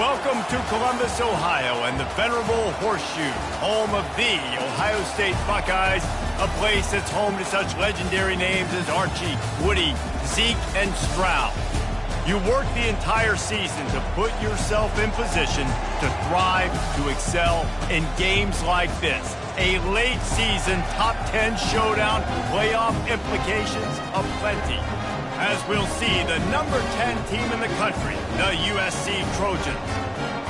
Welcome to Columbus, Ohio, and the venerable Horseshoe, home of the Ohio State Buckeyes, a place that's home to such legendary names as Archie, Woody, Zeke, and Stroud. You work the entire season to put yourself in position to thrive, to excel in games like this. A late season top 10 showdown, playoff implications aplenty. As we'll see, the number 10 team in the country, the USC Trojans,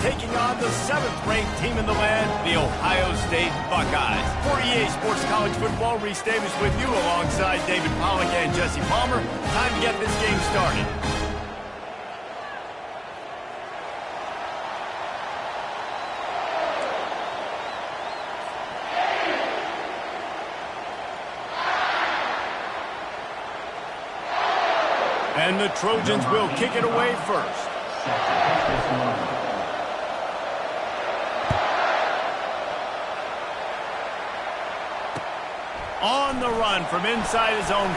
taking on the 7th-ranked team in the land, the Ohio State Buckeyes. For EA Sports College Football, Reese Davis with you alongside David Pollack and Jesse Palmer. Time to get this game started. And the Trojans will kick it away first. On the run from inside his own 5.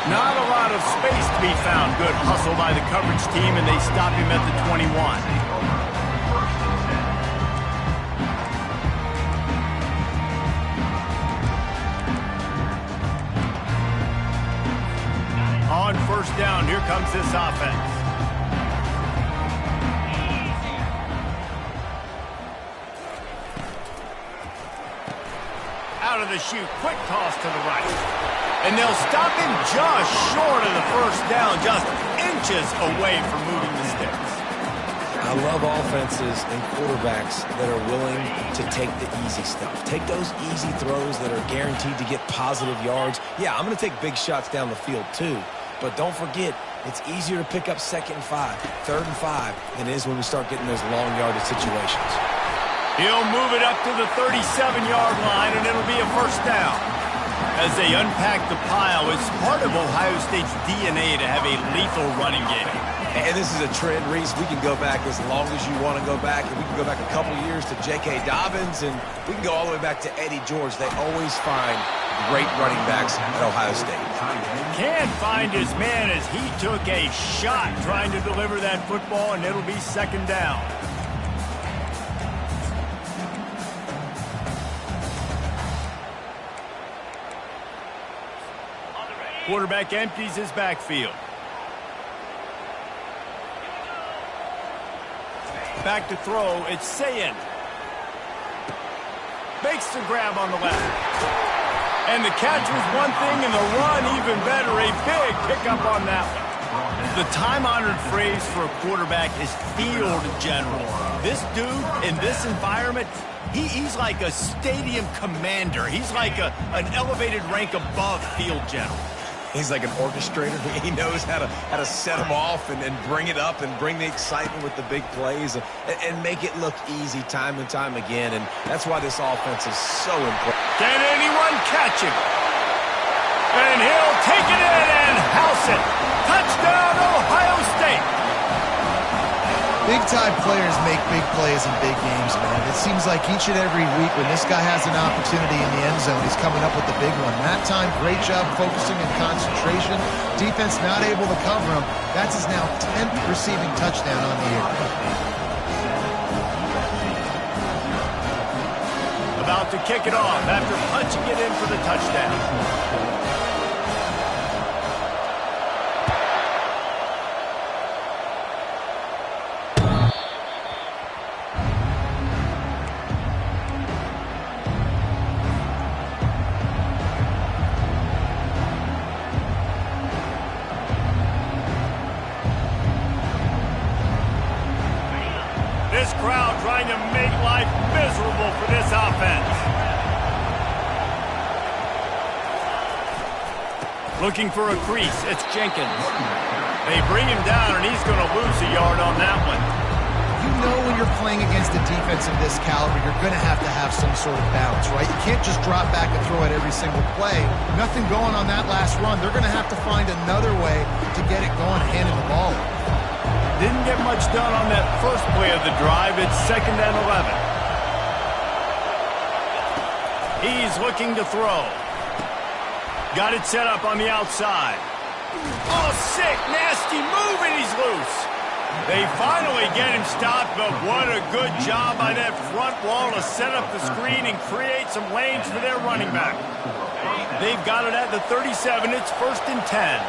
Not a lot of space to be found. Good hustle by the coverage team, and they stop him at the 21. On first down, here comes this offense. Out of the chute, quick toss to the right. And they'll stop him just short of the first down, just inches away from moving the sticks. I love offenses and quarterbacks that are willing to take the easy stuff. Take those easy throws that are guaranteed to get positive yards. Yeah, I'm going to take big shots down the field too. But don't forget, it's easier to pick up 2nd and 5, 3rd and 5 than it is when we start getting those long yardage situations. He'll move it up to the 37-yard line, and it'll be a first down. As they unpack the pile, it's part of Ohio State's DNA to have a lethal running game. And this is a trend, Reese. We can go back as long as you want to go back, and we can go back a couple years to J.K. Dobbins, and we can go all the way back to Eddie George. They always find great running backs at Ohio State. Can't find his man as he took a shot trying to deliver that football, and it'll be 2nd down. Quarterback empties his backfield. Back to throw, it's Sayin. Makes the grab on the left. And the catch was one thing, and the run even better. A big pickup on that one. The time-honored phrase for a quarterback is field general. This dude, in this environment, he's like a stadium commander. He's like an elevated rank above field general. He's like an orchestrator. He knows how to set them off and bring it up and bring the excitement with the big plays and make it look easy time and time again. And that's why this offense is so important. Can anyone catch him? And he'll take it in and house it. Touchdown, Ohio State. Big-time players make big plays in big games, man. It seems like each and every week when this guy has an opportunity in the end zone, he's coming up with the big one. That time, great job focusing and concentration. Defense not able to cover him. That's his now 10th receiving touchdown on the year. About to kick it off after punching it in for the touchdown. This crowd trying to make life miserable for this offense. Looking for a crease, it's Jenkins. They bring him down, and he's going to lose a yard on that one. You know when you're playing against a defense of this caliber, you're going to have some sort of balance, right? You can't just drop back and throw it every single play. Nothing going on that last run. They're going to have to find another way to get it going, handing the ball. Didn't get much done on that first play of the drive. It's 2nd and 11. He's looking to throw. Got it set up on the outside. Oh, sick, nasty move, and he's loose. They finally get him stopped, but what a good job by that front wall to set up the screen and create some lanes for their running back. They've got it at the 37. It's 1st and 10.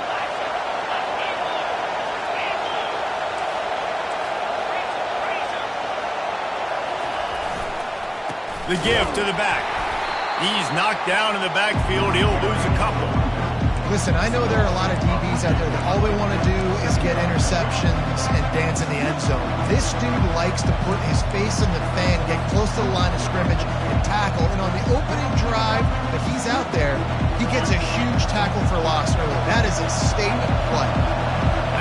The give to the back. He's knocked down in the backfield. He'll lose a couple. Listen, I know there are a lot of DBs out there that all they want to do is get interceptions and dance in the end zone. This dude likes to put his face in the fan, get close to the line of scrimmage, and tackle. And on the opening drive that he's out there, he gets a huge tackle for loss early. That is a statement play.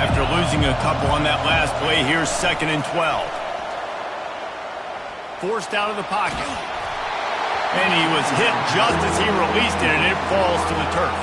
After losing a couple on that last play, here's 2nd and 12. Forced out of the pocket. And he was hit just as he released it, and it falls to the turf.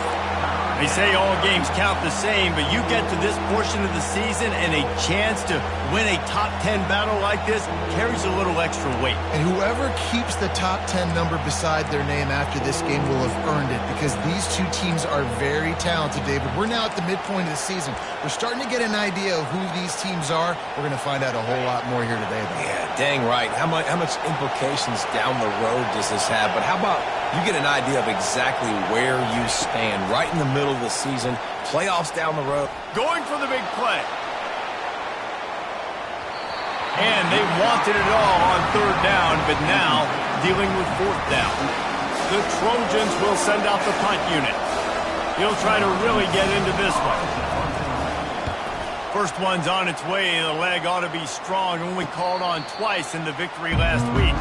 They say all games count the same, but you get to this portion of the season and a chance to win a top 10 battle like this carries a little extra weight. And whoever keeps the top 10 number beside their name after this game will have earned it, because these two teams are very talented, David. We're now at the midpoint of the season. We're starting to get an idea of who these teams are. We're going to find out a whole lot more here today, though. Yeah, dang right. How much implications down the road does this have? But how about you get an idea of exactly where you stand right in the middle of the season, playoffs down the road. Going for the big play. And they wanted it all on 3rd down, but now dealing with 4th down. The Trojans will send out the punt unit. He'll try to really get into this one. First one's on its way. The leg ought to be strong. Only called on twice in the victory last week.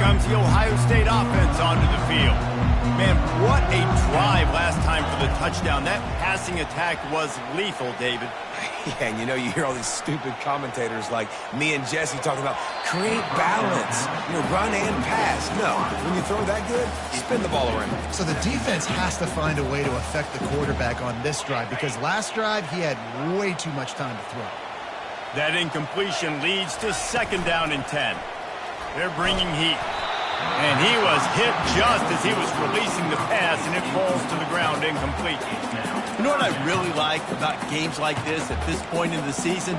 Comes the Ohio State offense onto the field. Man, what a drive last time for the touchdown. That passing attack was lethal, David. Yeah, and you hear all these stupid commentators like me and Jesse talking about create balance, run and pass. No, when you throw that good, spin the ball around. So the defense has to find a way to affect the quarterback on this drive, because last drive he had way too much time to throw. That incompletion leads to 2nd down and 10. They're bringing heat. And he was hit just as he was releasing the pass, and it falls to the ground incomplete. You know what I really like about games like this at this point in the season?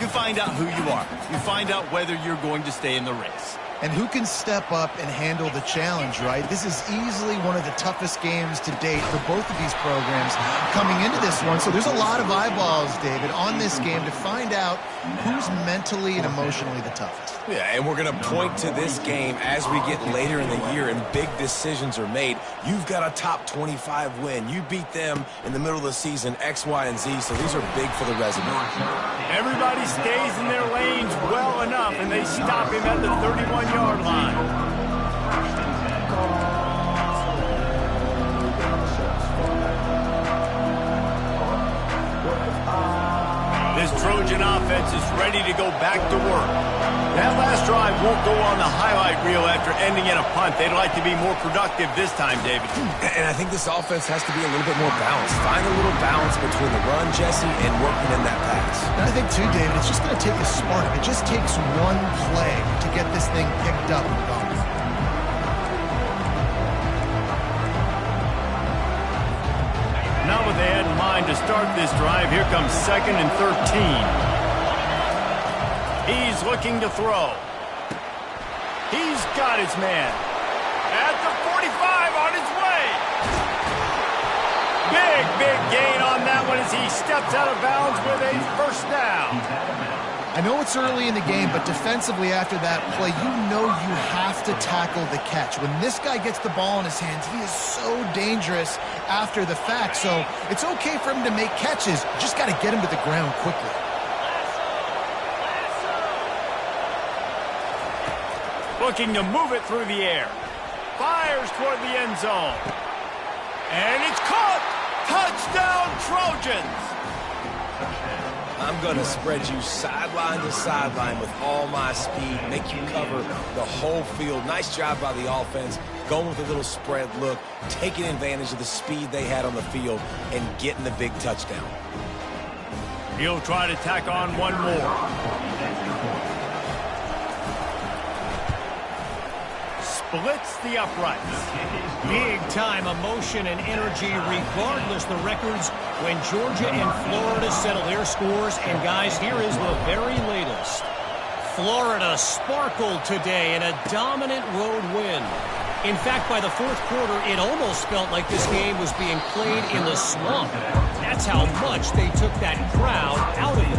You find out who you are. You find out whether you're going to stay in the race. And who can step up and handle the challenge, right? This is easily one of the toughest games to date for both of these programs coming into this one. So there's a lot of eyeballs, David, on this game to find out who's mentally and emotionally the toughest. Yeah, and we're going to point to this game as we get later in the year and big decisions are made. You've got a top 25 win. You beat them in the middle of the season, X, Y, and Z, so these are big for the resume. Everybody stays in their lanes well enough, and they stop him at the 31-yard line. This Trojan offense is ready to go back to work. That last drive won't go on the highlight reel after ending in a punt. They'd like to be more productive this time, David. And I think this offense has to be a little bit more balanced. Find a little balance between the run, Jesse, and working in that pass. And I think, too, David, it's just going to take a spark. It just takes one play to get this thing picked up and going. Not what they had in mind to start this drive. Here comes 2nd and 13. He's looking to throw. He's got his man. At the 45 on his way. Big gain on that one as he steps out of bounds with a 1st down. I know it's early in the game, but defensively after that play, you know you have to tackle the catch. When this guy gets the ball in his hands, he is so dangerous after the fact. So it's okay for him to make catches. You just got to get him to the ground quickly. Looking to move it through the air. Fires toward the end zone. And it's caught! Touchdown, Trojans! I'm going to spread you sideline to sideline with all my speed, make you cover the whole field. Nice job by the offense, going with a little spread look, taking advantage of the speed they had on the field, and getting the big touchdown. He'll try to tack on one more. blitz the uprights. Big-time emotion and energy regardless the records when Georgia and Florida settle their scores. And, guys, here is the very latest. Florida sparkled today in a dominant road win. In fact, by the fourth quarter, it almost felt like this game was being played in the swamp. That's how much they took that crowd out of it.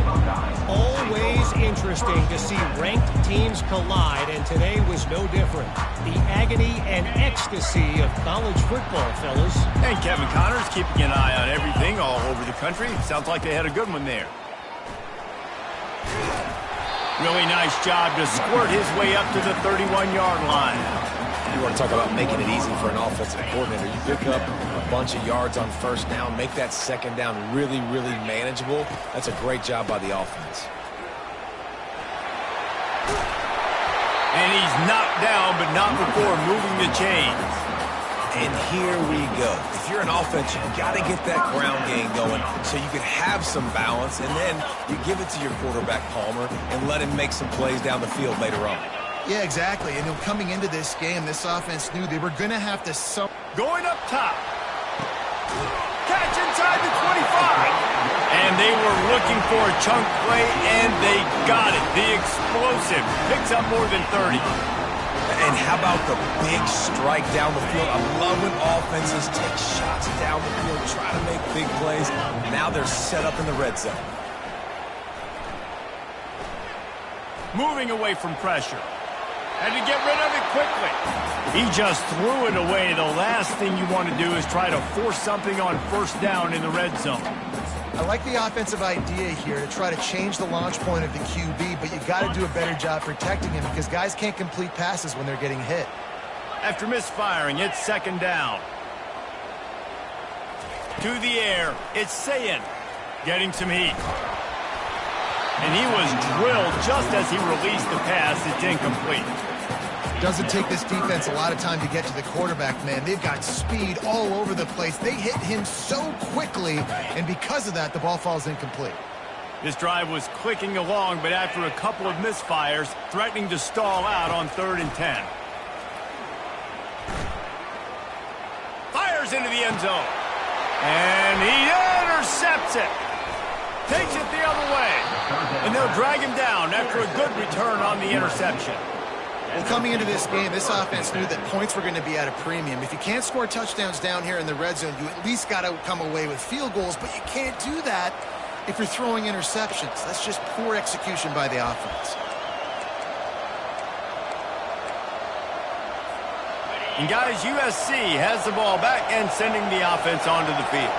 Always interesting to see ranked teams collide, and today was no different. The agony and ecstasy of college football, fellas. And Kevin Connors keeping an eye on everything all over the country. Sounds like they had a good one there. Really nice job to squirt his way up to the 31-yard line. You want to talk about making it easy for an offensive coordinator. You pick up a bunch of yards on first down, make that second down really, really manageable. That's a great job by the offense. And he's knocked down, but not before moving the chains. And here we go. If you're an offense, you've got to get that ground game going so you can have some balance, and then you give it to your quarterback, Palmer, and let him make some plays down the field later on. Yeah, exactly. And coming into this game, this offense knew they were going to have to... Going up top. Catch inside the 25. And they were looking for a chunk play, and they got it. The explosive picks up more than 30. And how about the big strike down the field? I love when offenses take shots down the field, try to make big plays. Now they're set up in the red zone. Moving away from pressure. And to get rid of it quickly. He just threw it away. The last thing you want to do is try to force something on first down in the red zone. I like the offensive idea here to try to change the launch point of the QB, but you got to do a better job protecting him because guys can't complete passes when they're getting hit. After misfiring, it's second down. To the air, it's Sayin getting some heat. And he was drilled just as he released the pass. It's incomplete. Doesn't take this defense a lot of time to get to the quarterback, man. They've got speed all over the place. They hit him so quickly, and because of that, the ball falls incomplete. This drive was clicking along, but after a couple of misfires, threatening to stall out on 3rd and 10. Fires into the end zone. And he intercepts it. Takes it the other way. And they'll drag him down after a good return on the interception. Well, coming into this game, this offense knew that points were going to be at a premium. If you can't score touchdowns down here in the red zone, you at least got to come away with field goals, but you can't do that if you're throwing interceptions. That's just poor execution by the offense. And guys, USC has the ball back and sending the offense onto the field.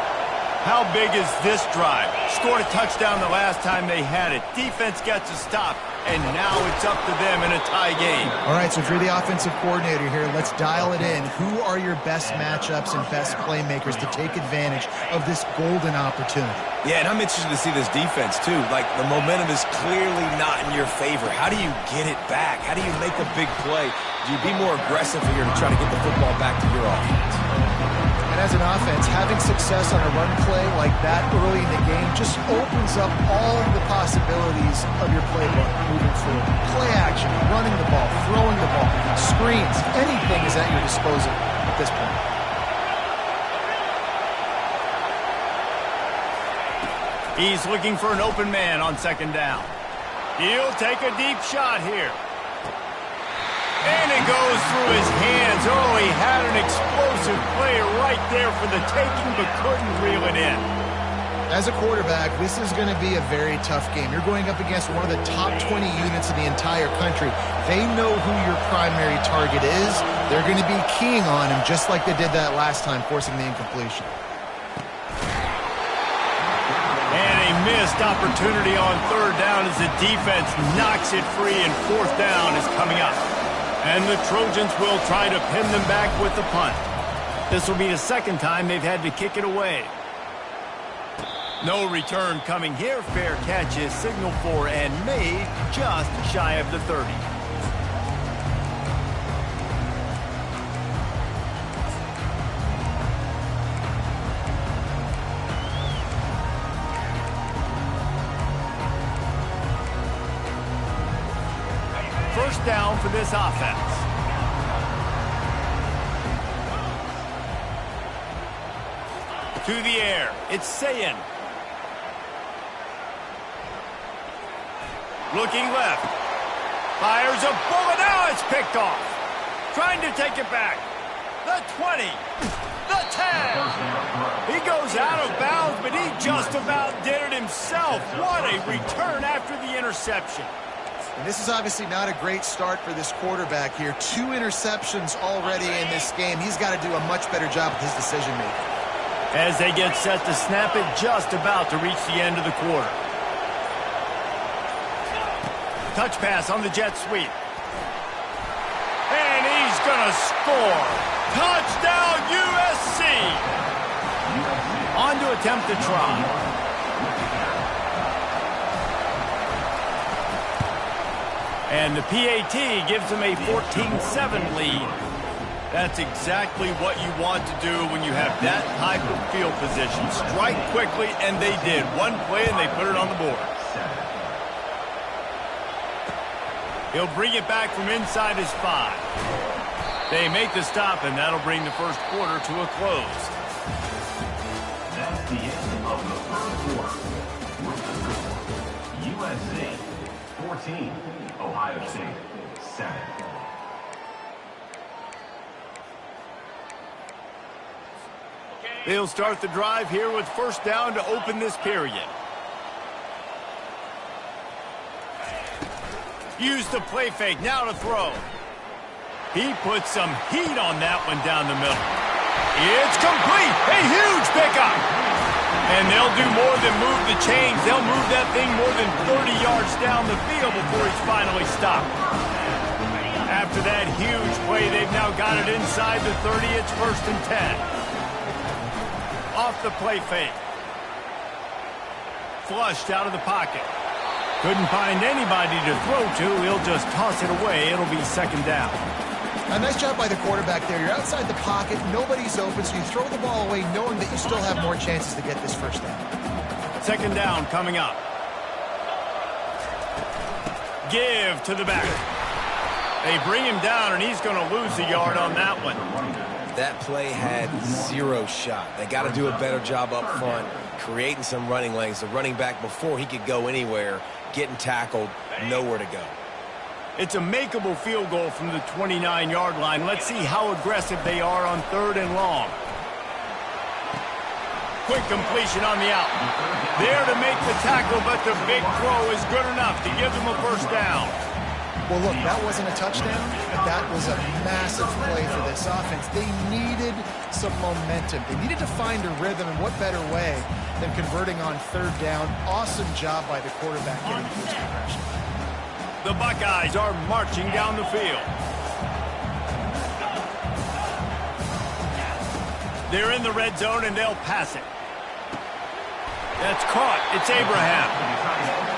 How big is this drive? Scored a touchdown the last time they had it. Defense gets a stop, and now it's up to them in a tie game. All right, so if you're the offensive coordinator here, let's dial it in. Who are your best matchups and best playmakers to take advantage of this golden opportunity? Yeah, and I'm interested to see this defense, too. Like, the momentum is clearly not in your favor. How do you get it back? How do you make a big play? Do you be more aggressive here to try to get the football back to your offense? And as an offense, having success on a run play like that early in the game just opens up all the possibilities of your playbook moving forward. Play action, running the ball, throwing the ball, screens, anything is at your disposal at this point. He's looking for an open man on second down. He'll take a deep shot here. And it goes through his hands. Oh, he had an explosive play right there for the taking, but couldn't reel it in. As a quarterback, this is going to be a very tough game. You're going up against one of the top 20 units in the entire country. They know who your primary target is. They're going to be keying on him just like they did that last time, forcing the incompletion. And a missed opportunity on third down as the defense knocks it free, and fourth down is coming up. And the Trojans will try to pin them back with the punt. This will be the second time they've had to kick it away. No return coming here. Fair catch is signaled for and made just shy of the 30. First down for this offense. To the air. It's Sayin. Looking left. Fires a bullet. Now it's picked off. Trying to take it back. The 20. The 10. He goes out of bounds, but he just about did it himself. What a return after the interception. And this is obviously not a great start for this quarterback here. 2 interceptions already in this game. He's got to do a much better job with his decision-making. As they get set to snap it, just about to reach the end of the quarter. Touch pass on the jet sweep. And he's going to score. Touchdown, USC. On to attempt the try. And the PAT gives him a 14-7 lead. That's exactly what you want to do when you have that type of field position. Strike quickly, and they did. One play, and they put it on the board. He'll bring it back from inside his 5. They make the stop, and that'll bring the first quarter to a close. That's the end of the first quarter. With the score, USC 14, Ohio State 7. They'll start the drive here with first down to open this period. Use the play fake, now to throw. He puts some heat on that one down the middle. It's complete, a huge pickup. And they'll do more than move the chains. They'll move that thing more than 30 yards down the field before he's finally stopped. After that huge play, they've now got it inside the 30. It's 1st and 10. Off the play fake. Flushed out of the pocket. Couldn't find anybody to throw to. He'll just toss it away. It'll be 2nd down. A nice job by the quarterback there. You're outside the pocket. Nobody's open, so you throw the ball away knowing that you still have more chances to get this first down. 2nd down coming up. Give to the back. They bring him down, and he's going to lose a yard on that one. That play had 0 shot. They got to do a better job up front, creating some running lanes. The running back, before he could go anywhere, getting tackled, nowhere to go. It's a makeable field goal from the 29-yard line. Let's see how aggressive they are on 3rd and long. Quick completion on the out. There to make the tackle, but the big throw is good enough to give them a first down. Well, look, that wasn't a touchdown, but that was a massive play for this offense. They needed some momentum. They needed to find a rhythm, and what better way than converting on 3rd down. Awesome job by the quarterback getting his progression. The Buckeyes are marching down the field. They're in the red zone, and they'll pass it. That's caught. It's Abraham.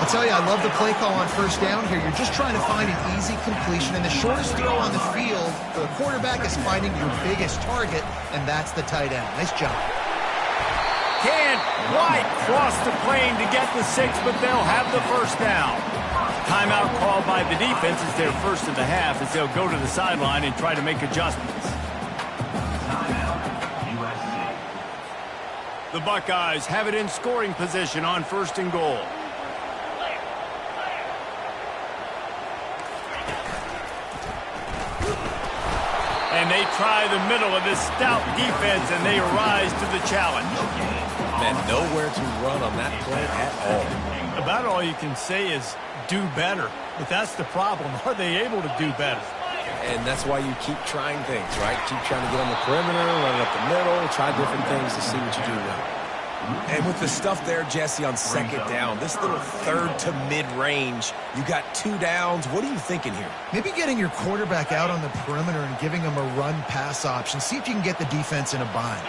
I'll tell you, I love the play call on 1st down here. You're just trying to find an easy completion, and the shortest throw on the field for the quarterback is finding your biggest target, and that's the tight end. Nice job. Can't quite cross the plane to get the 6, but they'll have the first down. Timeout called by the defense is their first of the half, as they'll go to the sideline and try to make adjustments. The Buckeyes have it in scoring position on 1st and goal. And they try the middle of this stout defense, and they rise to the challenge. Man, nowhere to run on that play at all. About all you can say is do better. But that's the problem. Are they able to do better? And that's why you keep trying things, right? Keep trying to get on the perimeter, run it up the middle, try different things to see what you do well. And with the stuff there, Jesse, on 2nd down, this little 3rd to mid-range, you got 2 downs. What are you thinking here? Maybe getting your quarterback out on the perimeter and giving him a run-pass option. See if you can get the defense in a bind.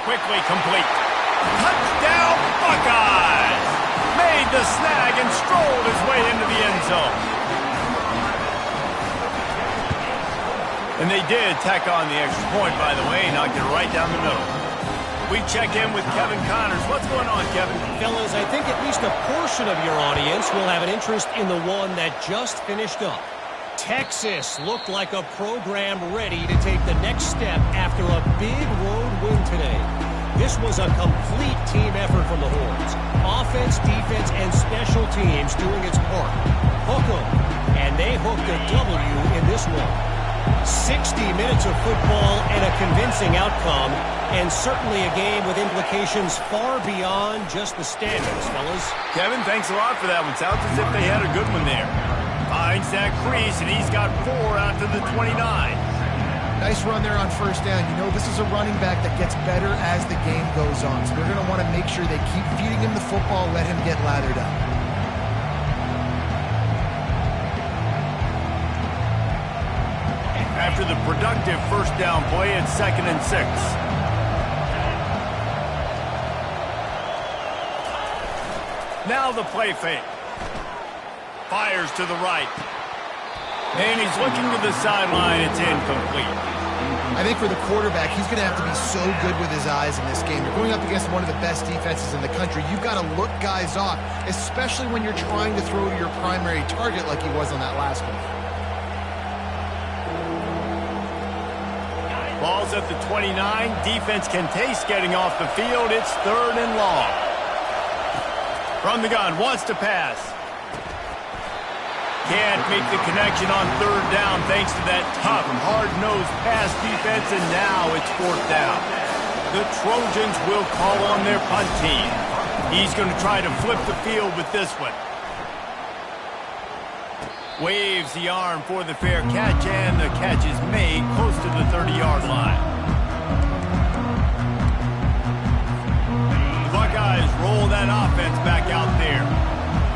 Quickly complete. Touchdown, Buckeyes! Made the snag and strolled his way into the end zone. And they did tack on the extra point, by the way, knocked it right down the middle. We check in with Kevin Connors. What's going on, Kevin? Fellas, I think at least a portion of your audience will have an interest in the one that just finished up. Texas looked like a program ready to take the next step after a big road win today. This was a complete team effort from the Horns. Offense, defense, and special teams doing its part. Hook 'em, and they hooked a W in this one. 60 minutes of football and a convincing outcome, and certainly a game with implications far beyond just the standings, fellas. Kevin, thanks a lot for that one. Sounds as if they had a good one there. Finds that crease, and he's got 4 out to the 29. Nice run there on first down. You know, this is a running back that gets better as the game goes on, so they're going to want to make sure they keep feeding him the football, let him get lathered up. After the productive first down play, it's 2nd and 6. Now the play fake. Fires to the right. And he's looking to the sideline. It's incomplete. I think for the quarterback, he's going to have to be so good with his eyes in this game. You're going up against one of the best defenses in the country. You've got to look guys off, especially when you're trying to throw to your primary target like he was on that last one. Ball's at the 29. Defense can taste getting off the field. It's 3rd and long. From the gun, wants to pass. Can't make the connection on 3rd down thanks to that tough, hard-nosed pass defense, and now it's 4th down. The Trojans will call on their punt team. He's going to try to flip the field with this one. Waves the arm for the fair catch, and the catch is made close to the 30-yard line. The Buckeyes roll that offense back out there.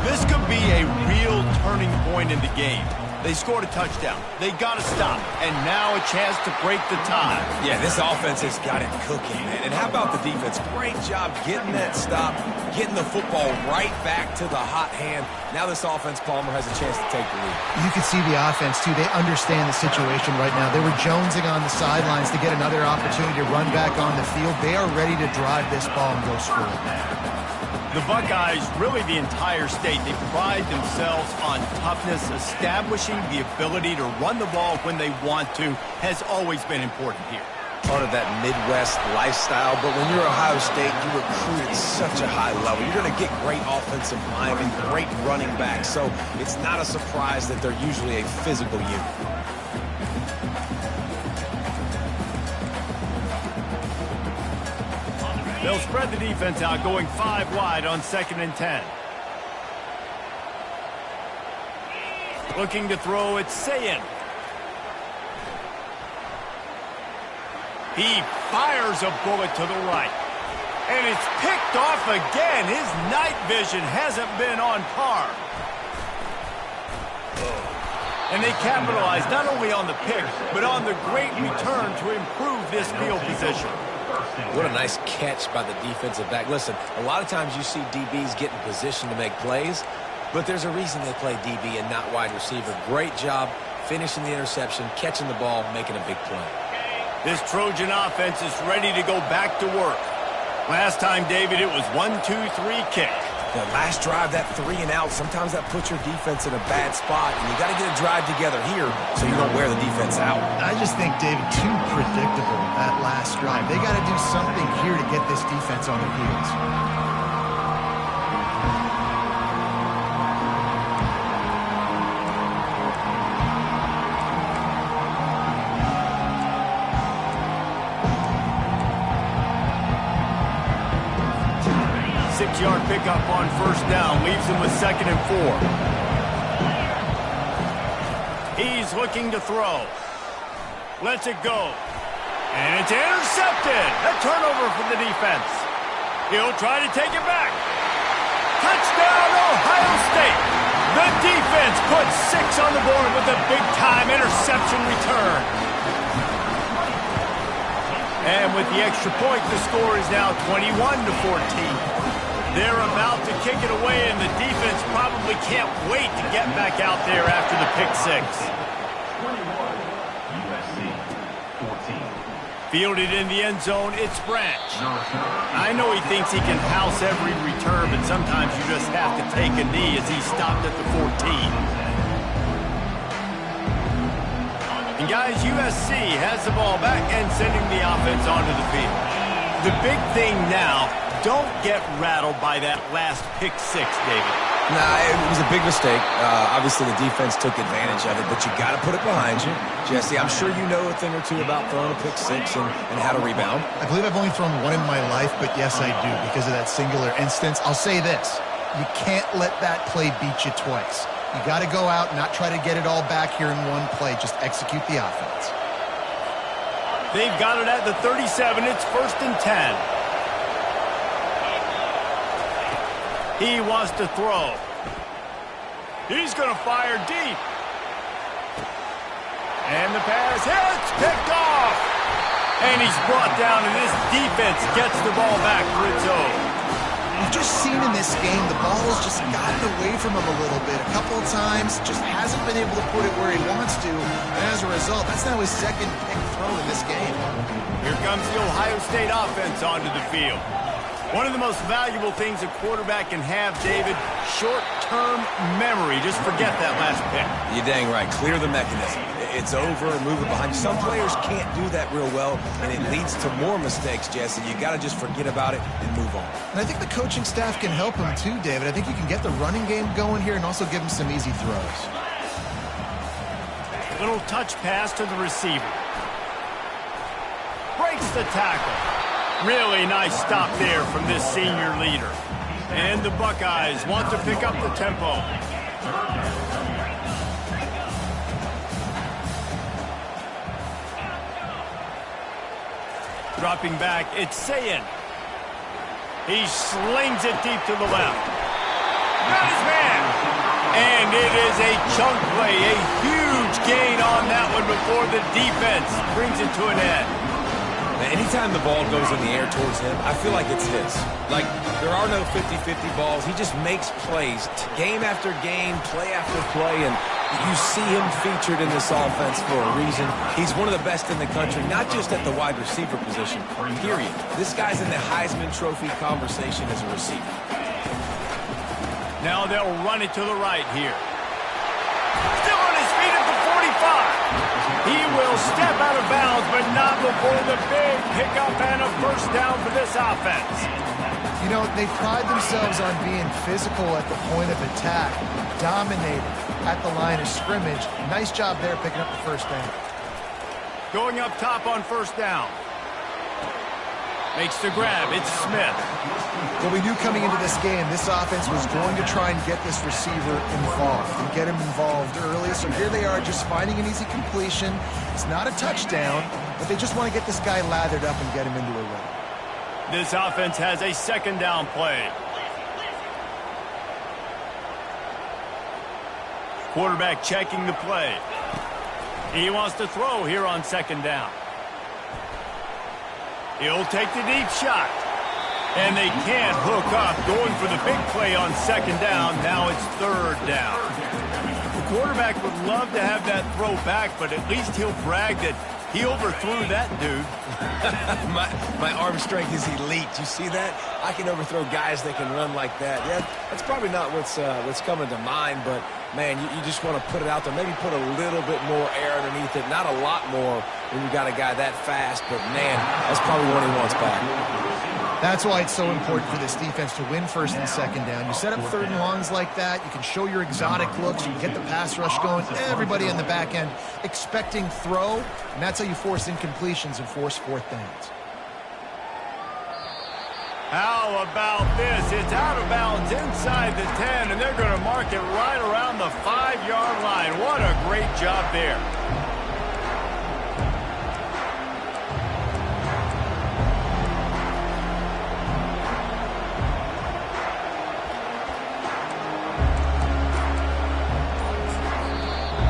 This could be a real turning point in the game. They scored a touchdown. They got to stop. And now a chance to break the tie. Yeah, this offense has got it cooking, man. And how about the defense? Great job getting that stop, getting the football right back to the hot hand. Now this offense, Palmer, has a chance to take the lead. You can see the offense, too. They understand the situation right now. They were jonesing on the sidelines to get another opportunity to run back on the field. They are ready to drive this ball and go score. The Buckeyes, really the entire state, they pride themselves on toughness. Establishing the ability to run the ball when they want to has always been important here. Part of that Midwest lifestyle, but when you're Ohio State, you recruit at such a high level. You're going to get great offensive linemen, great running backs, so it's not a surprise that they're usually a physical unit. They'll spread the defense out, going 5 wide on 2nd and 10. Looking to throw, it's Sayin. He fires a bullet to the right. And it's picked off again. His night vision hasn't been on par. And they capitalize not only on the pick, but on the great return to improve this field position. What a nice catch by the defensive back. Listen, a lot of times you see DBs get in position to make plays, but there's a reason they play DB and not wide receiver. Great job finishing the interception, catching the ball, making a big play. This Trojan offense is ready to go back to work. Last time, David, it was 1-2-3 kick. The last drive, that 3 and out, sometimes that puts your defense in a bad spot, and you got to get a drive together here so you don't wear the defense out. I just think, David, too predictable that last drive. They got to do something here to get this defense on their heels. Six-yard pickup on first down, leaves him with 2nd and 4. He's looking to throw. Lets it go. And it's intercepted. A turnover for the defense. He'll try to take it back. Touchdown, Ohio State. The defense puts 6 on the board with a big-time interception return. And with the extra point, the score is now 21-14. They're about to kick it away, and the defense probably can't wait to get back out there after the pick 6. 21, USC, 14. Fielded in the end zone, it's Branch. I know he thinks he can house every return, but sometimes you just have to take a knee as he stopped at the 14. And guys, USC has the ball back and sending the offense onto the field. The big thing now, don't get rattled by that last pick six, David. Nah, it was a big mistake. Obviously, the defense took advantage of it, but you got to put it behind you. Jesse, I'm sure you know a thing or two about throwing a pick six and how to rebound. I believe I've only thrown one in my life, but yes, I do because of that singular instance. I'll say this. You can't let that play beat you twice. You got to go out and not try to get it all back here in one play. Just execute the offense. They've got it at the 37. It's 1st and 10. He wants to throw. He's going to fire deep. And the pass hits, picked off. And he's brought down, and this defense gets the ball back for its own. We've just seen in this game the ball's just gotten away from him a little bit. A couple of times, just hasn't been able to put it where he wants to. And as a result, that's now his second pick throw in this game. Here comes the Ohio State offense onto the field. One of the most valuable things a quarterback can have, David, short-term memory. Just forget that last pick. You're dang right. Clear the mechanism. It's over, move it behind you. Some players can't do that real well, and it leads to more mistakes, Jesse. You got to just forget about it and move on. And I think the coaching staff can help him too, David. I think you can get the running game going here and also give him some easy throws. Little touch pass to the receiver. Breaks the tackle. Really nice stop there from this senior leader. And the Buckeyes want to pick up the tempo. Dropping back, it's Sayin. He slings it deep to the left. Got his man. And it is a chunk play, a huge gain on that one before the defense brings it to an end. Anytime the ball goes in the air towards him, I feel like it's his. Like, there are no 50-50 balls. He just makes plays, game after game, play after play, and you see him featured in this offense for a reason. He's one of the best in the country, not just at the wide receiver position, period. This guy's in the Heisman Trophy conversation as a receiver. Now they'll run it to the right here. Still on his feet at the 45. He will step out of bounds, but not before the big pickup and a first down for this offense. You know, they pride themselves on being physical at the point of attack, dominating at the line of scrimmage. Nice job there picking up the first down. Going up top on first down. Makes the grab. It's Smith. Well, we knew coming into this game, this offense was going to try and get this receiver involved and get him involved early. So here they are just finding an easy completion. It's not a touchdown, but they just want to get this guy lathered up and get him into a run. This offense has a second down play. Quarterback checking the play. He wants to throw here on second down. He'll take the deep shot. And they can't hook up. Going for the big play on second down. Now it's third down. The quarterback would love to have that throw back, but at least he'll brag that he overthrew that dude. my arm strength is elite. You see that? I can overthrow guys that can run like that. Yeah, that's probably not what's coming to mind, but, man, you just want to put it out there. Maybe put a little bit more air underneath it. Not a lot more when you got a guy that fast, but, man, that's probably what he wants back. That's why it's so important for this defense to win first and second down. You set up third and longs like that, you can show your exotic looks, you can get the pass rush going, everybody on the back end expecting throw, and that's how you force incompletions and force fourth downs. How about this? It's out of bounds inside the 10, and they're going to mark it right around the 5-yard line. What a great job there.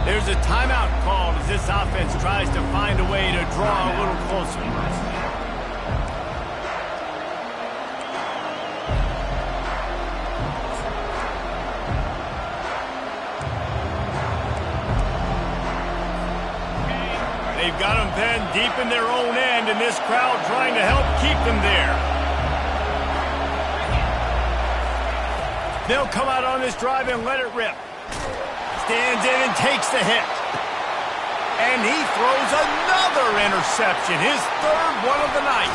There's a timeout called as this offense tries to find a way to draw a little closer. They've got them then deep in their own end, and this crowd trying to help keep them there. They'll come out on this drive and let it rip. Stands in and takes the hit. And he throws another interception, his third one of the night.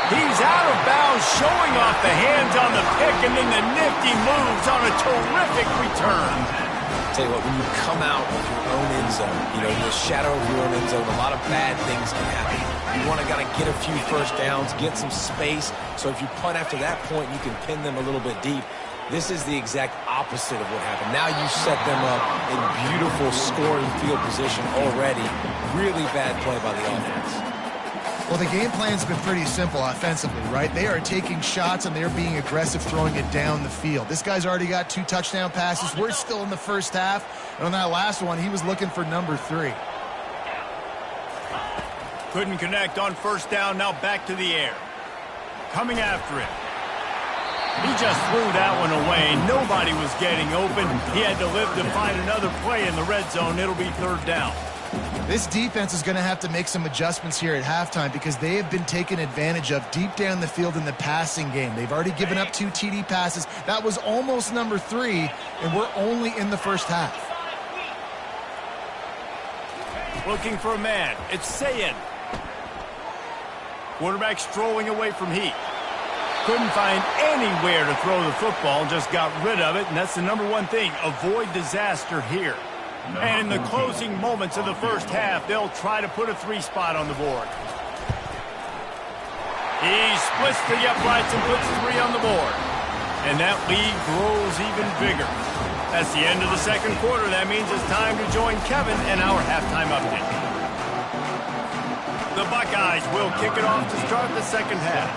He's out of bounds, showing off the hands on the pick, and then the nifty moves on a terrific return. Tell you what, when you come out of your own end zone, you know, in the shadow of your own end zone, a lot of bad things can happen. You want to get a few first downs, get some space, so if you punt after that point, you can pin them a little bit deep. This is the exact opposite of what happened. Now you set them up in beautiful scoring field position already. Really bad play by the offense. Well, the game plan's been pretty simple offensively, right? They are taking shots and they're being aggressive, throwing it down the field. This guy's already got 2 touchdown passes. We're still in the first half. And on that last one, he was looking for number 3. Couldn't connect on first down, now back to the air. Coming after it. He just threw that one away. Nobody was getting open. He had to live to find another play in the red zone. It'll be third down. This defense is going to have to make some adjustments here at halftime because they have been taken advantage of deep down the field in the passing game. They've already given up 2 TD passes. That was almost number 3, and we're only in the first half. Looking for a man. It's Sayin. Quarterback strolling away from heat. Couldn't find anywhere to throw the football, just got rid of it, and that's the number one thing. Avoid disaster here. And in the closing moments of the first half, they'll try to put a 3 spot on the board. He splits the uprights and puts 3 on the board. And that lead grows even bigger. That's the end of the second quarter. That means it's time to join Kevin and our halftime update. The Buckeyes will kick it off to start the second half.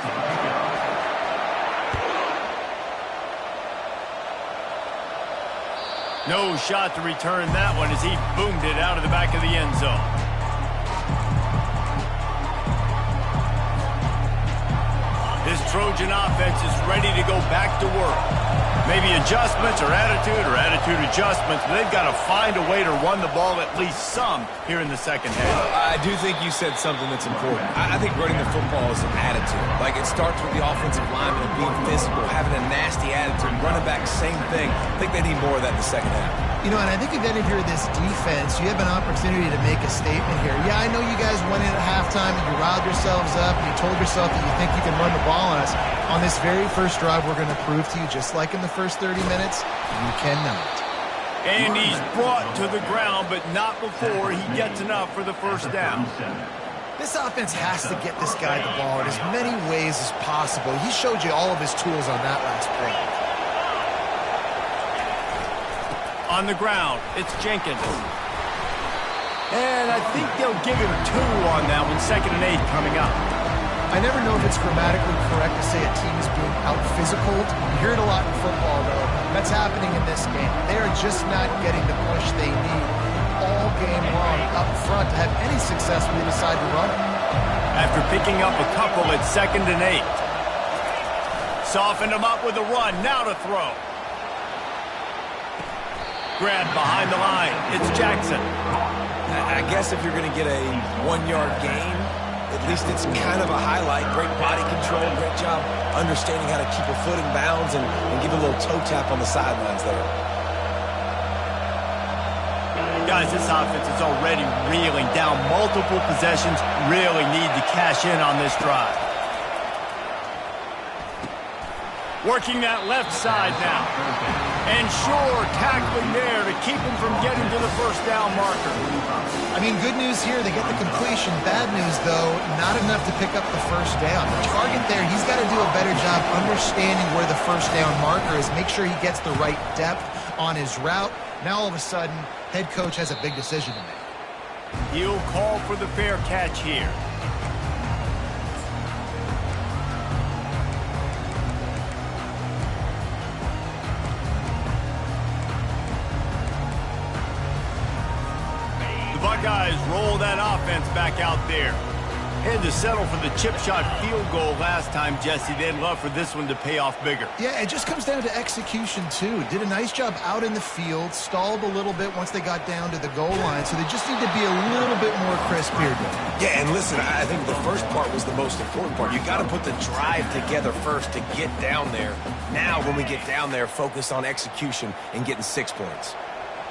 No shot to return that one as he boomed it out of the back of the end zone. This Trojan offense is ready to go back to work. Maybe adjustments or attitude adjustments, but they've got to find a way to run the ball at least some here in the second half. I do think you said something that's important. I think running the football is an attitude. Like, it starts with the offensive lineman being physical, having a nasty attitude. Running back, same thing. I think they need more of that in the second half. You know, and I think if any of you are this defense, you have an opportunity to make a statement here. Yeah, I know you guys went in at halftime and you riled yourselves up and you told yourself that you think you can run the ball on us. On this very first drive, we're going to prove to you, just like in the first 30 minutes, you cannot. And he's brought to the ground, but not before he gets enough for the first down. This offense has to get this guy the ball in as many ways as possible. He showed you all of his tools on that last play. On the ground, it's Jenkins. And I think they'll give him 2 on that one, 2nd and 8 coming up. I never know if it's grammatically correct to say a team is being out-physicaled. You hear it a lot in football, though. That's happening in this game. They are just not getting the push they need all game long up front to have any success when they decide to run it. After picking up a couple at 2nd and 8. Softened him up with a run, now to throw. Grabbed behind the line, it's Jackson. I guess if you're going to get a 1-yard gain, at least it's kind of a highlight. Great body control, great job understanding how to keep a foot in bounds and give a little toe tap on the sidelines there. Guys, this offense is already reeling down multiple possessions. Really need to cash in on this drive. Working that left side now. And sure, tackling there to keep him from getting to the first down marker. I mean, good news here, they get the completion. Bad news, though, not enough to pick up the first down. The target there, he's got to do a better job understanding where the first down marker is, make sure he gets the right depth on his route. Now, all of a sudden, head coach has a big decision to make. He'll call for the fair catch here. Buckeyes roll that offense back out there. Had to settle for the chip shot field goal last time, Jesse. They'd love for this one to pay off bigger. Yeah, it just comes down to execution, too. Did a nice job out in the field, stalled a little bit once they got down to the goal line, so they just need to be a little bit more crisp here. Yeah, and listen, I think the first part was the most important part. You got to put the drive together first to get down there. Now, when we get down there, focus on execution and getting 6 points.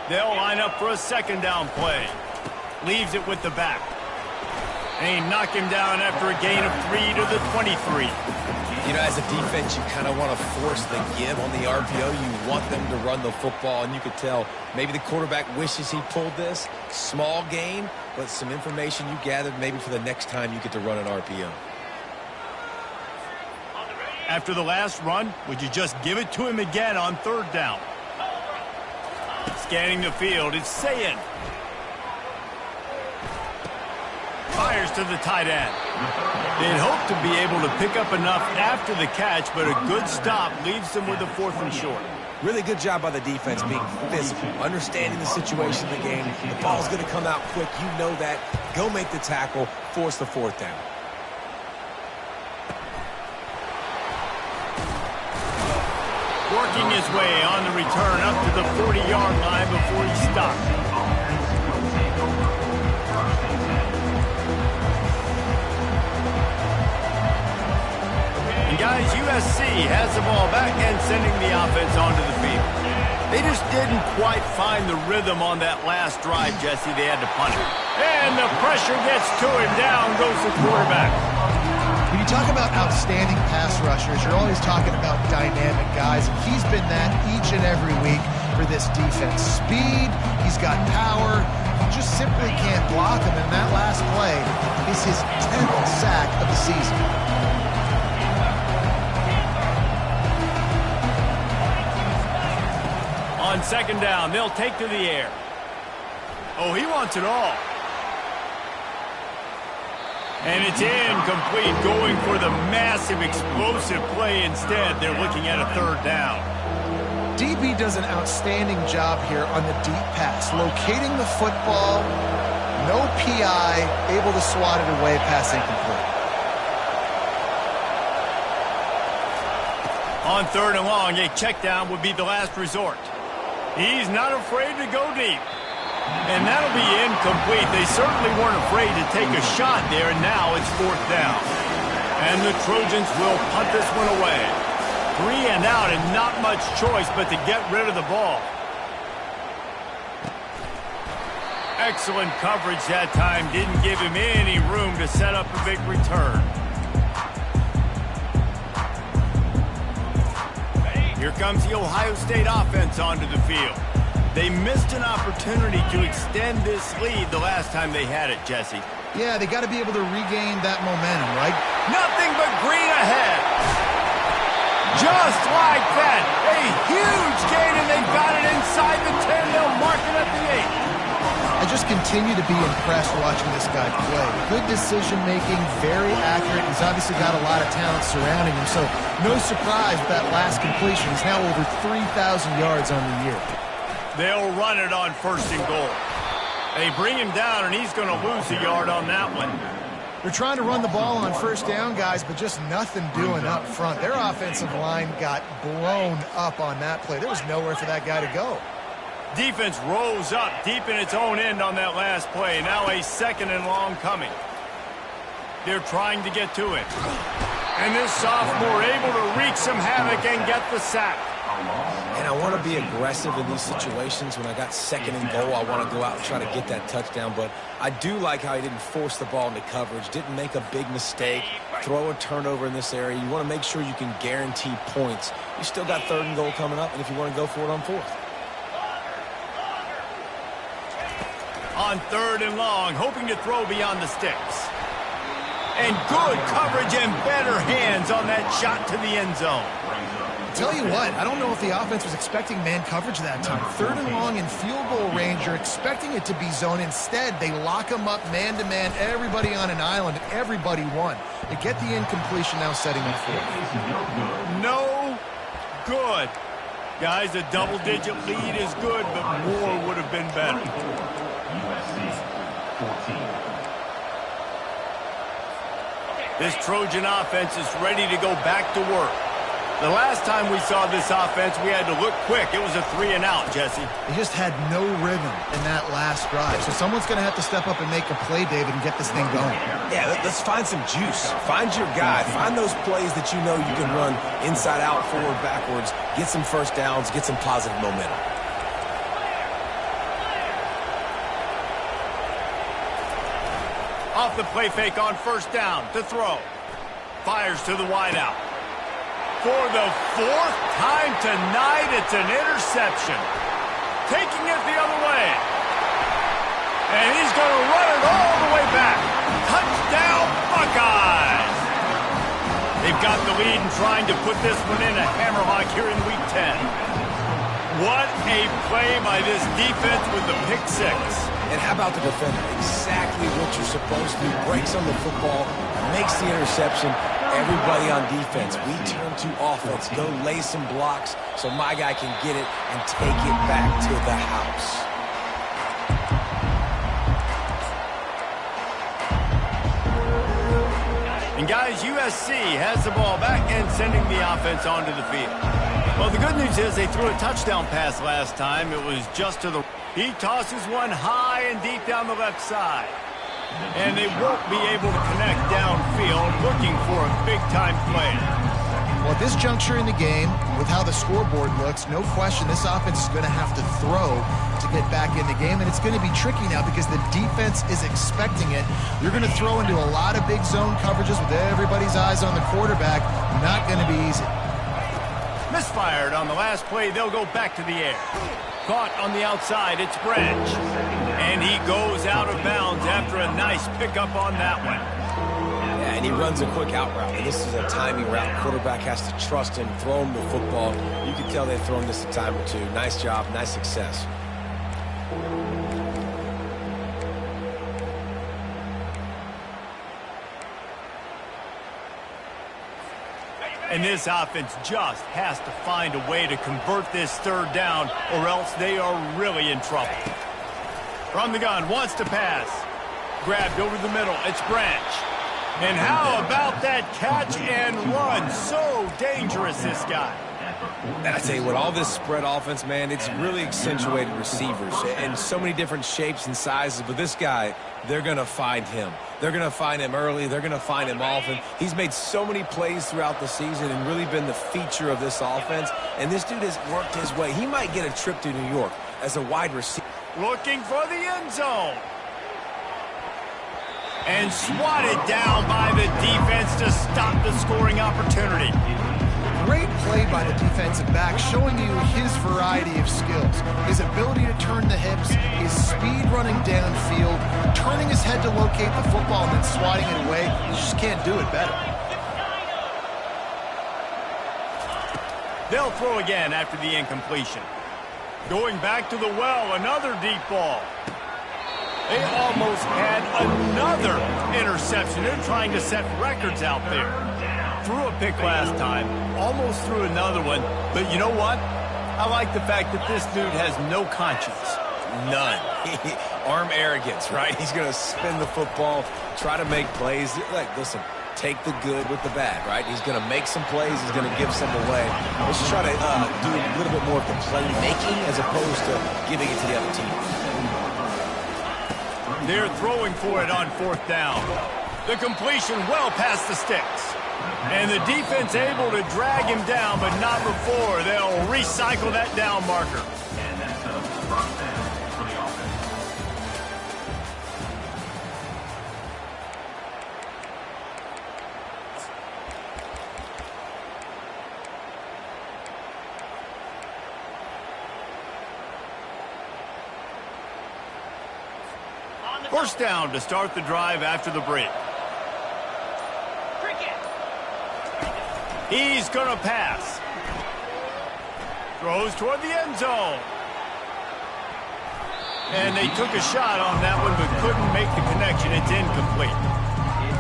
They'll line up for a 2nd down play. leaves it with the back. And he knocked him down after a gain of 3 to the 23. You know, as a defense, you kind of want to force the give on the RPO. You want them to run the football, and you could tell maybe the quarterback wishes he pulled this. Small gain, but some information you gathered maybe for the next time you get to run an RPO. After the last run, would you just give it to him again on 3rd down? Scanning the field, it's Sayin. Fires to the tight end. They'd hope to be able to pick up enough after the catch, but a good stop leaves them with a 4th and short. Really good job by the defense being physical, understanding the situation of the game. The ball's going to come out quick. You know that. Go make the tackle, force the 4th down. Working his way on the return up to the 40-yard line before he stopped. Guys, USC has the ball back and sending the offense onto the field. They just didn't quite find the rhythm on that last drive, Jesse. They had to punt it. And the pressure gets to him. Down goes the quarterback. When you talk about outstanding pass rushers, you're always talking about dynamic guys, and he's been that each and every week for this defense. Speed, he's got power. You just simply can't block him, and that last play is his 10th sack of the season. On 2nd down, they'll take to the air. Oh, he wants it all. And it's incomplete, going for the massive, explosive play instead. They're looking at a 3rd down. DB does an outstanding job here on the deep pass, locating the football, no PI, able to swat it away, pass incomplete. On 3rd and long, a check down would be the last resort. He's not afraid to go deep. And that'll be incomplete. They certainly weren't afraid to take a shot there, and now it's 4th down. And the Trojans will punt this one away. 3 and out, and not much choice but to get rid of the ball. Excellent coverage that time. Didn't give him any room to set up a big return. Here comes the Ohio State offense onto the field. They missed an opportunity to extend this lead the last time they had it, Jesse. Yeah, they got to be able to regain that momentum, right? Nothing but green ahead. Just like that. A huge gain, and they've got it inside the 10. They'll mark it at the 8. I just continue to be impressed watching this guy play. Good decision-making, very accurate. He's obviously got a lot of talent surrounding him, so no surprise with that last completion. He's now over 3,000 yards on the year. They'll run it on 1st and goal. They bring him down, and he's going to lose a yard on that one. They're trying to run the ball on 1st down, guys, but just nothing doing up front. Their offensive line got blown up on that play. There was nowhere for that guy to go. Defense rose up deep in its own end on that last play. Now a 2nd and long coming. They're trying to get to it. And this sophomore able to wreak some havoc and get the sack. And I want to be aggressive in these situations. When I got 2nd and goal, I want to go out and try to get that touchdown. But I do like how he didn't force the ball into coverage, didn't make a big mistake, throw a turnover in this area. You want to make sure you can guarantee points. You still got 3rd and goal coming up, and if you want to go for it on 4th. On 3rd and long, hoping to throw beyond the sticks. And good coverage and better hands on that shot to the end zone. Tell you what, I don't know if the offense was expecting man coverage that time. 3rd and long in field goal range, you're expecting it to be zone. Instead, they lock them up man-to-man, everybody on an island, and everybody won. They get the incompletion, now setting up 4th. No good. Guys, a double-digit lead is good, but more would have been better. This Trojan offense is ready to go back to work. The last time we saw this offense, we had to look quick. It was a 3 and out, Jesse. They just had no rhythm in that last drive. So someone's going to have to step up and make a play, David, and get this thing going. Yeah, let's find some juice. Find your guy. Find those plays that you know you can run inside out, forward, backwards. Get some 1st downs. Get some positive momentum. Off the play fake on first down to throw. Fires to the wideout. For the fourth time tonight, it's an interception. Taking it the other way. And he's going to run it all the way back. Touchdown, Buckeyes! They've got the lead and trying to put this one in a hammerlock here in Week 10. What a play by this defense with the pick six. And how about the defender? Exactly what you're supposed to do. Breaks on the football, makes the interception. Everybody on defense, we turn to offense. Go lay some blocks so my guy can get it and take it back to the house. And guys, USC has the ball back and sending the offense onto the field. Well, the good news is they threw a touchdown pass last time. It was just to the... He tosses one high and deep down the left side. And they won't be able to connect downfield, looking for a big-time play. Well, at this juncture in the game, with how the scoreboard looks, no question this offense is going to have to throw to get back in the game, and it's going to be tricky now because the defense is expecting it. You're going to throw into a lot of big zone coverages with everybody's eyes on the quarterback. Not going to be easy. Misfired on the last play. They'll go back to the air. Caught on the outside. It's Branch. And he goes out of bounds after a nice pickup on that one. Yeah, and he runs a quick out route. And this is a timing route. Quarterback has to trust him, throw him the football. You can tell they've thrown this a time or two. Nice job, nice success. And this offense just has to find a way to convert this third down, or else they are really in trouble. From the gun, wants to pass. Grabbed over the middle, it's Branch. And how about that catch and run? So dangerous, this guy. And I tell you what, all this spread offense, man, it's really accentuated receivers in so many different shapes and sizes. But this guy, they're going to find him. They're going to find him early. They're going to find him often. He's made so many plays throughout the season and really been the feature of this offense. And this dude has worked his way. He might get a trip to New York as a wide receiver. Looking for the end zone. And swatted down by the defense to stop the scoring opportunity. Great play by the defensive back, showing you his variety of skills. His ability to turn the hips, his speed running downfield, turning his head to locate the football and then swatting it away. You just can't do it better. They'll throw again after the incompletion. Going back to the well, another deep ball. They almost had another interception. They're trying to set records out there. Threw a pick last time, almost threw another one. But you know what? I like the fact that this dude has no conscience. None. Arm arrogance, right? He's going to spin the football, try to make plays. Like, listen, take the good with the bad, right? He's going to make some plays. He's going to give some away. Let's try to do a little bit more of the playmaking as opposed to giving it to the other team. They're throwing for it on fourth down. The completion well past the sticks. And the defense able to drag him down, but not before. They'll recycle that down marker. And that's a first down for the offense. First down to start the drive after the break. He's going to pass. Throws toward the end zone. And they took a shot on that one, but couldn't make the connection. It's incomplete.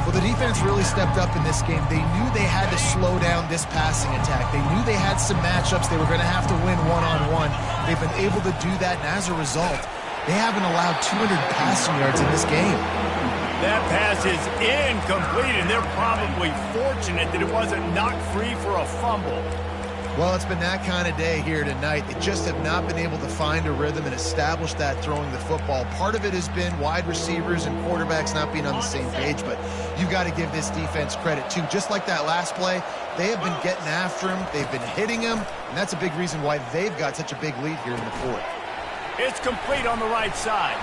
Well, the defense really stepped up in this game. They knew they had to slow down this passing attack. They knew they had some matchups they were going to have to win one-on-one. They've been able to do that, and as a result, they haven't allowed 200 passing yards in this game. That pass is incomplete, and they're probably fortunate that it wasn't knocked free for a fumble. Well, it's been that kind of day here tonight. They just have not been able to find a rhythm and establish that throwing the football. Part of it has been wide receivers and quarterbacks not being on the same page, but you've got to give this defense credit, too. Just like that last play, they have been getting after him. They've been hitting him, and that's a big reason why they've got such a big lead here in the fourth. It's complete on the right side.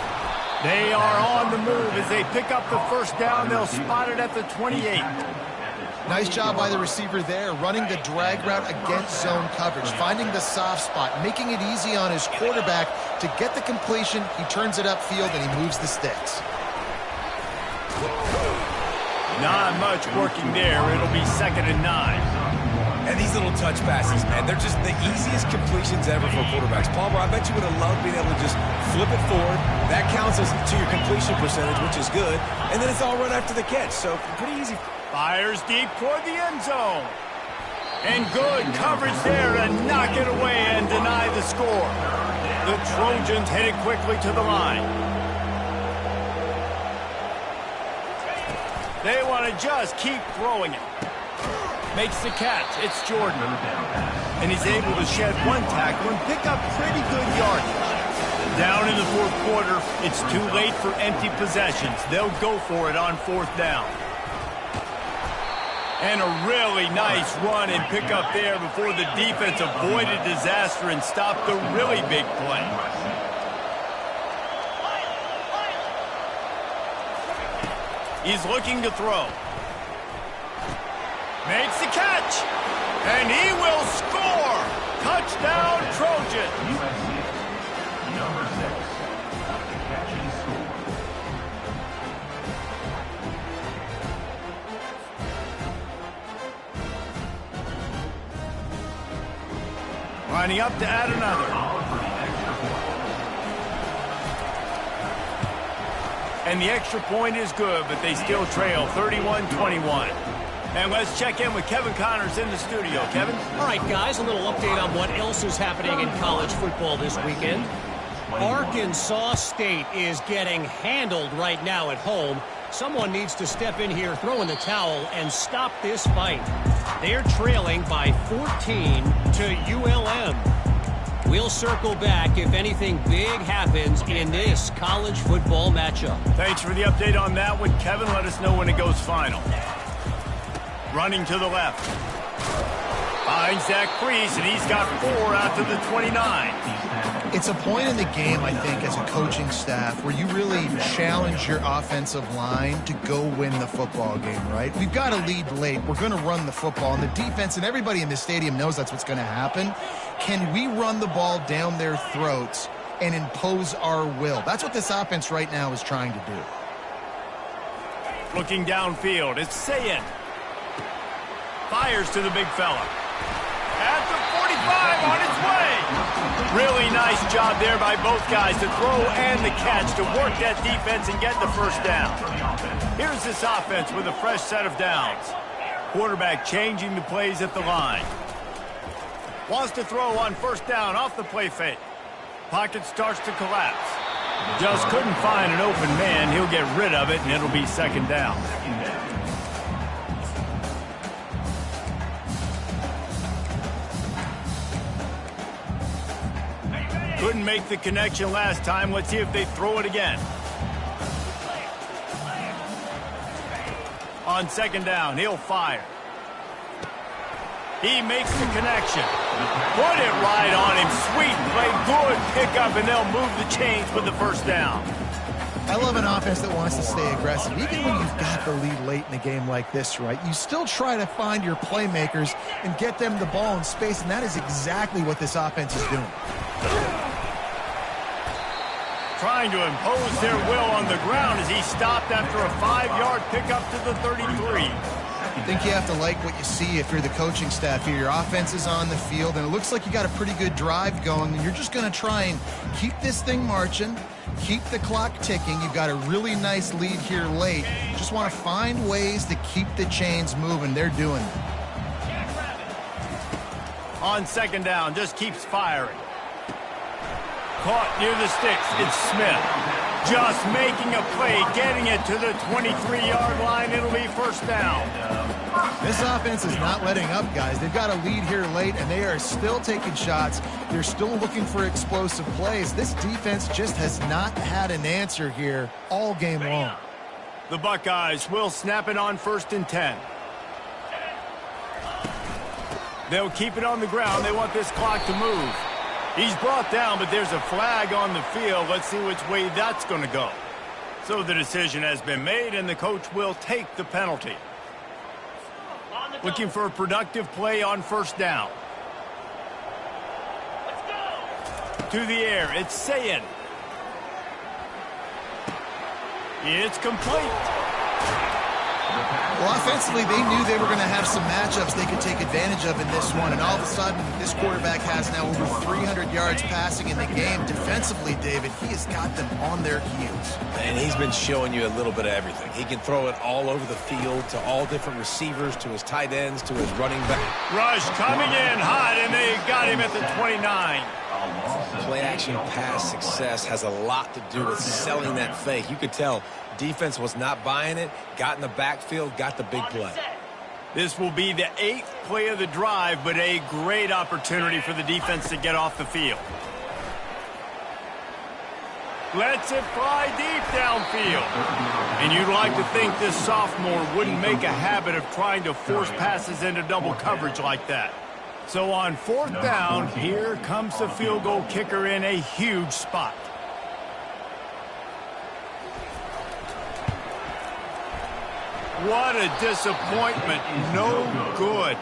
They are on the move as they pick up the first down. They'll spot it at the 28. Nice job by the receiver there, running the drag route against zone coverage, finding the soft spot, making it easy on his quarterback to get the completion. He turns it upfield and he moves the sticks. Not much working there. It'll be 2nd and 9. And these little touch passes, man, they're just the easiest completions ever for quarterbacks. Palmer, I bet you would have loved being able to just flip it forward. That counts as to your completion percentage, which is good. And then it's all right after the catch, so pretty easy. Fires deep toward the end zone. And good coverage there to knock it away and deny the score. The Trojans hit it quickly to the line. They want to just keep throwing it. Makes the catch. It's Jordan. And he's able to shed one tackle and pick up pretty good yardage. Down in the 4th quarter, it's too late for empty possessions. They'll go for it on 4th down. And a really nice run and pick up there before the defense avoided disaster and stopped the really big play. He's looking to throw. Makes the catch. And he will score. Touchdown, Trojans. Number 6. Catch and score. Lining up to add another. And the extra point is good, but they still trail 31-21. And let's check in with Kevin Connors in the studio. Kevin? All right, guys, a little update on what else is happening in college football this weekend. Arkansas State is getting handled right now at home. Someone needs to step in here, throw in the towel, and stop this fight. They're trailing by 14 to ULM. We'll circle back if anything big happens in this college football matchup. Thanks for the update on that one, Kevin. Let us know when it goes final. Running to the left. Finds Zach Priest, and he's got 4 out to the 29. It's a point in the game, I think, as a coaching staff where you really challenge your offensive line to go win the football game, right? We've got to lead late. We're going to run the football, and the defense and everybody in the stadium knows that's what's going to happen. Can we run the ball down their throats and impose our will? That's what this offense right now is trying to do. Looking downfield, it's Sayin. Fires to the big fella. At the 45, on its way. Really nice job there by both guys to throw and the catch to work that defense and get the first down. Here's this offense with a fresh set of downs. Quarterback changing the plays at the line. Wants to throw on 1st down off the play fake. Pocket starts to collapse. Just couldn't find an open man. He'll get rid of it, and it'll be 2nd down. Couldn't make the connection last time. Let's see if they throw it again. On 2nd down, he'll fire. He makes the connection. Put it right on him. Sweet play, good pickup, and they'll move the chains with the 1st down. I love an offense that wants to stay aggressive. Even when you've got the lead late in a game like this, right, you still try to find your playmakers and get them the ball in space, and that is exactly what this offense is doing. Trying to impose their will on the ground as he stopped after a 5-yard pickup to the 33. I think you have to like what you see if you're the coaching staff here. Your offense is on the field, and it looks like you got a pretty good drive going, and you're just going to try and keep this thing marching, keep the clock ticking. You've got a really nice lead here late. Just want to find ways to keep the chains moving. They're doing it. On 2nd down, just keeps firing. Caught near the sticks. It's Smith. Just making a play, getting it to the 23-yard line. It'll be 1st down. This offense is not letting up, guys. They've got a lead here late, and they are still taking shots. They're still looking for explosive plays. This defense just has not had an answer here all game long. The Buckeyes will snap it on 1st and 10. They'll keep it on the ground. They want this clock to move. He's brought down, but there's a flag on the field. Let's see which way that's going to go. So the decision has been made, and the coach will take the penalty. Looking for a productive play on first down. To the air, it's Sayin. It's complete. Well, offensively, they knew they were going to have some matchups they could take advantage of in this one, and all of a sudden, this quarterback has now over 300 yards passing in the game. Defensively, David, he has got them on their heels. And he's been showing you a little bit of everything. He can throw it all over the field to all different receivers, to his tight ends, to his running back. Rush coming in hot, and they got him at the 29. Play-action pass success has a lot to do with selling that fake. You could tell defense was not buying it, got in the backfield, got the big play. This will be the 8th play of the drive, but a great opportunity for the defense to get off the field. Lets it fly deep downfield. And you'd like to think this sophomore wouldn't make a habit of trying to force passes into double coverage like that. So on fourth down, here comes the field goal kicker in a huge spot. What a disappointment. No good.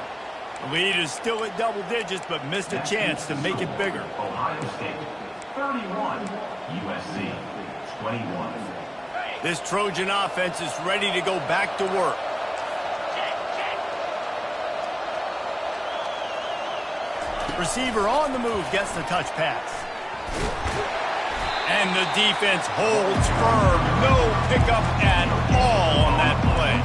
The lead is still at double digits, but missed a chance to make it bigger. Ohio State 31, USC 21. This Trojan offense is ready to go back to work. Receiver on the move gets the touch pass. And the defense holds firm. No pickup at all on that play.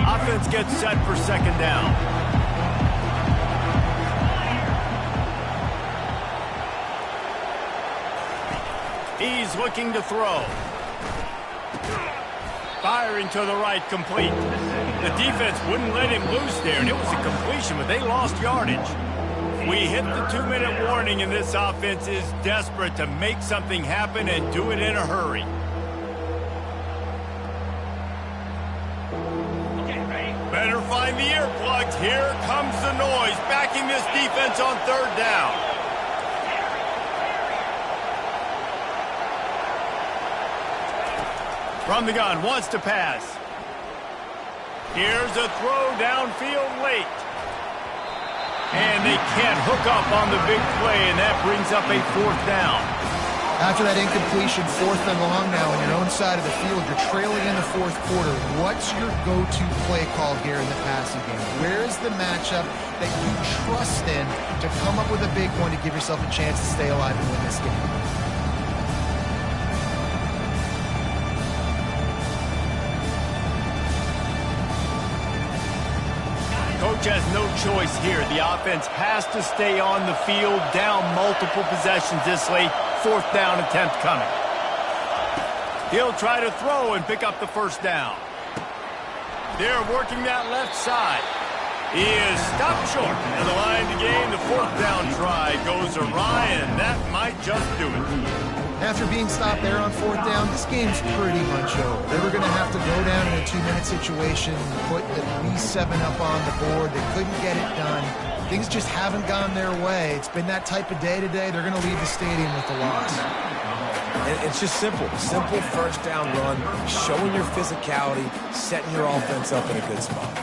Offense gets set for second down. He's looking to throw. Firing to the right, complete. The defense wouldn't let him loose there, and it was a completion, but they lost yardage. We hit the 2-minute warning, and this offense is desperate to make something happen and do it in a hurry. Better find the earplugs. Here comes the noise, backing this defense on third down. From the gun, wants to pass. Here's a throw downfield late. And they can't hook up on the big play, and that brings up a fourth down. After that incompletion, 4th and long now on your own side of the field, you're trailing in the fourth quarter. What's your go-to play call here in the passing game? Where is the matchup that you trust in to come up with a big one to give yourself a chance to stay alive and win this game? Coach has no choice here. The offense has to stay on the field, down multiple possessions this late. Fourth down attempt coming. He'll try to throw and pick up the first down. They're working that left side. He is stopped short. And the line to gain, the fourth down try goes awry, and that might just do it. After being stopped there on 4th down, this game's pretty much over. They were going to have to go down in a 2-minute situation, put at least 7 up on the board. They couldn't get it done. Things just haven't gone their way. It's been that type of day today. They're going to leave the stadium with the loss. And it's just simple. Simple first down run, showing your physicality, setting your offense up in a good spot.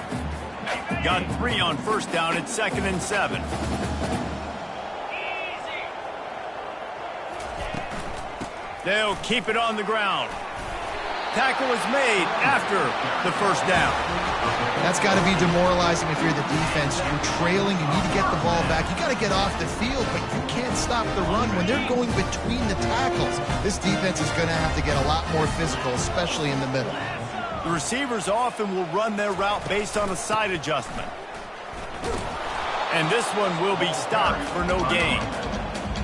Got 3 on first down. It's 2nd and 7. They'll keep it on the ground. Tackle is made after the first down. That's got to be demoralizing if you're the defense. You're trailing. You need to get the ball back. You got to get off the field, but you can't stop the run when they're going between the tackles. This defense is going to have to get a lot more physical, especially in the middle. The receivers often will run their route based on a side adjustment. And this one will be stopped for no gain.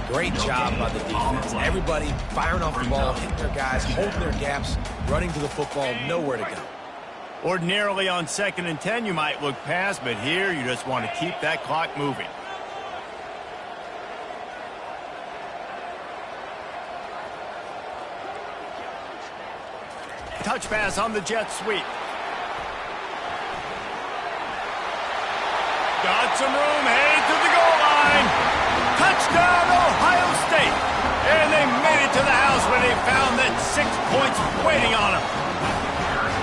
Great job by the defense. Everybody firing off the ball, hitting their guys, holding their gaps, running to the football, nowhere to go. Ordinarily on 2nd and 10, you might look past, but here you just want to keep that clock moving. Touch pass on the jet sweep. Got some room, headed to the goal line. Touchdown, Ohio State. And they made it to the house when they found that 6 points waiting on them.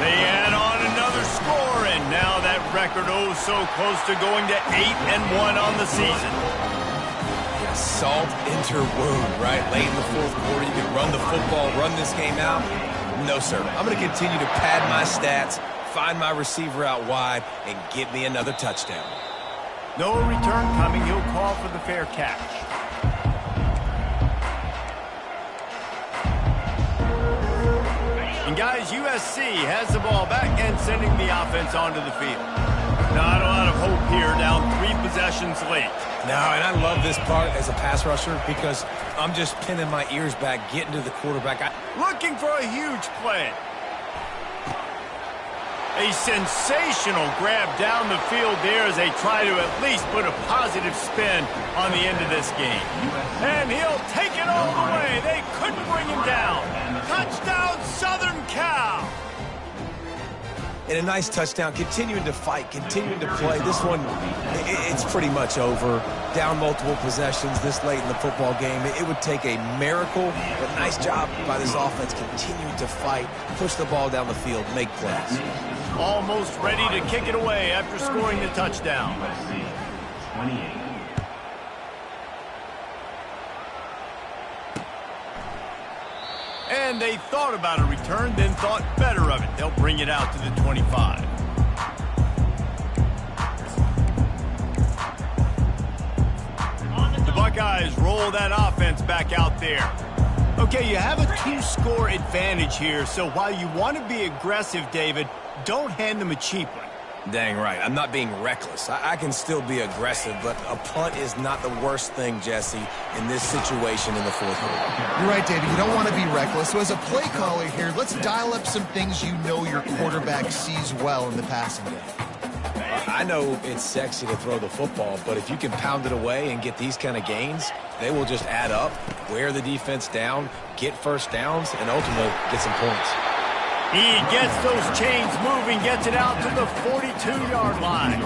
They add on another score, and now that record so close to going to 8-1 on the season. Yeah, salt into wound, right? Late in the fourth quarter, you can run the football, run this game out. No, sir. I'm going to continue to pad my stats, find my receiver out wide, and get me another touchdown. No return coming. He'll call for the fair catch. And guys, USC has the ball back and sending the offense onto the field. Not a lot of hope here, down 3 possessions late. No, and I love this part as a pass rusher because I'm just pinning my ears back, getting to the quarterback. Looking for a huge play. A sensational grab down the field there as they try to at least put a positive spin on the end of this game. And he'll take it all the way. They couldn't bring him down. Touchdown, Southern Cal. And a nice touchdown, continuing to fight, continuing to play. This one, it's pretty much over. Down multiple possessions this late in the football game. It would take a miracle, but nice job by this offense continuing to fight, push the ball down the field, make plays. Almost ready to kick it away after scoring the touchdown. 28. And they thought about a return, then thought better of it. They'll bring it out to the 25. The Buckeyes roll that offense back out there. Okay, you have a 2-score advantage here, so while you want to be aggressive, David, don't hand them a cheap one. Dang right. I'm not being reckless. I can still be aggressive, but a punt is not the worst thing, Jesse, in this situation in the fourth quarter. You're right, David. You don't want to be reckless. So as a play caller here, let's dial up some things you know your quarterback sees well in the passing game. I know it's sexy to throw the football, but if you can pound it away and get these kind of gains, they will just add up, wear the defense down, get first downs, and ultimately get some points. He gets those chains moving, gets it out to the 42-yard line.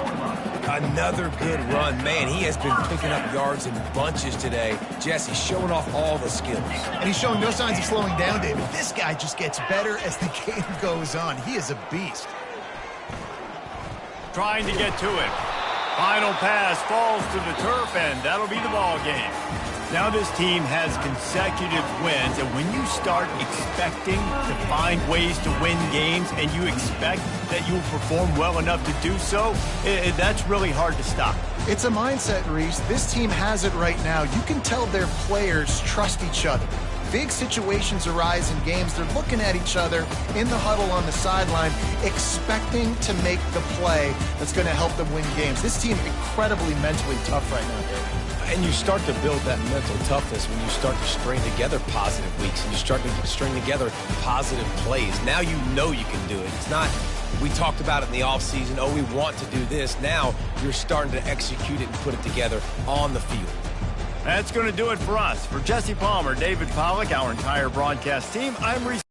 Another good run. Man, he has been picking up yards in bunches today. Jesse showing off all the skills. And he's showing no signs of slowing down, David. This guy just gets better as the game goes on. He is a beast. Trying to get to it. Final pass falls to the turf, and that'll be the ball game. Now this team has consecutive wins, and when you start expecting to find ways to win games and you expect that you'll perform well enough to do so, that's really hard to stop. It's a mindset, Reese. This team has it right now. You can tell their players trust each other. Big situations arise in games. They're looking at each other in the huddle on the sideline, expecting to make the play that's going to help them win games. This team incredibly mentally tough right now, David. And you start to build that mental toughness when you start to string together positive weeks and you start to string together positive plays. Now you know you can do it. It's not, we talked about it in the offseason, oh, we want to do this. Now you're starting to execute it and put it together on the field. That's going to do it for us. For Jesse Palmer, David Pollack, our entire broadcast team, I'm Reese.